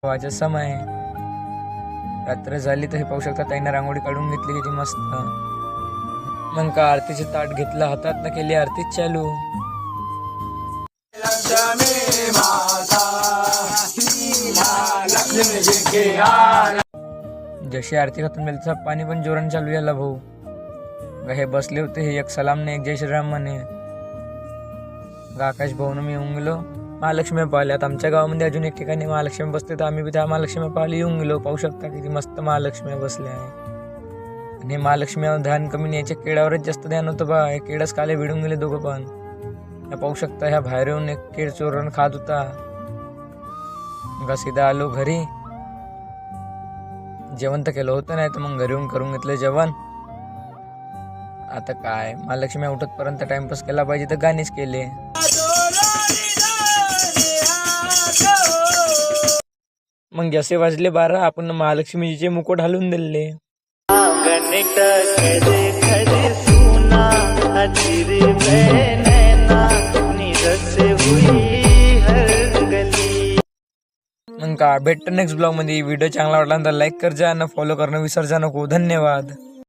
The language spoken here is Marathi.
वाचा समय रात्र झाली तर हे पाहू शकता ताईनं रांगोळी काढून घेतली किती मस्त. मग का आरतीचे ताट घेतलं हातात न केली आरतीच चालू. जशी आरती खतम झाली तसं पाणी पण जोरान चालू झाला भाऊ. हे बसले होते हे एक सलाम ने एक जय श्रीराम म्हणे. आकाश भाऊ मी येऊन गेलो महालक्ष्मी पाहिल्यात. आमच्या गावामध्ये अजून एक ठिकाणी महालक्ष्मी बसते तर आम्ही बी त्या महालक्ष्मी पाहायला येऊन गेलो. पाहू शकता किती मस्त महालक्ष्मी बसल्या आहे. आणि महालक्ष्मीवर ध्यान कमी नाही, याच्या केळावरच जास्त ध्यान होतं बा. हे केळच काले भिडून गेले दोघं पण. ह्या पाहू शकता ह्या बाहेर येऊन एक केळ चोरून खात होता. मग सीधा आलो घरी. जेवण तर केलं होतं नाही तर मग घरी येऊन करून घेतलं जेवण. आता काय महालक्ष्मी उठतपर्यंत टाइमपास केला पाहिजे तर गाणेच केले. मग जसे वाजले 12 आपण महालक्ष्मीचे मुकुट घालून दिले. मग का भेटतं नेक्स्ट ब्लॉग मध्ये. व्हिडिओ चांगला वाटला तर लाईक कर जा, फॉलो करणं विसर जा नको. धन्यवाद.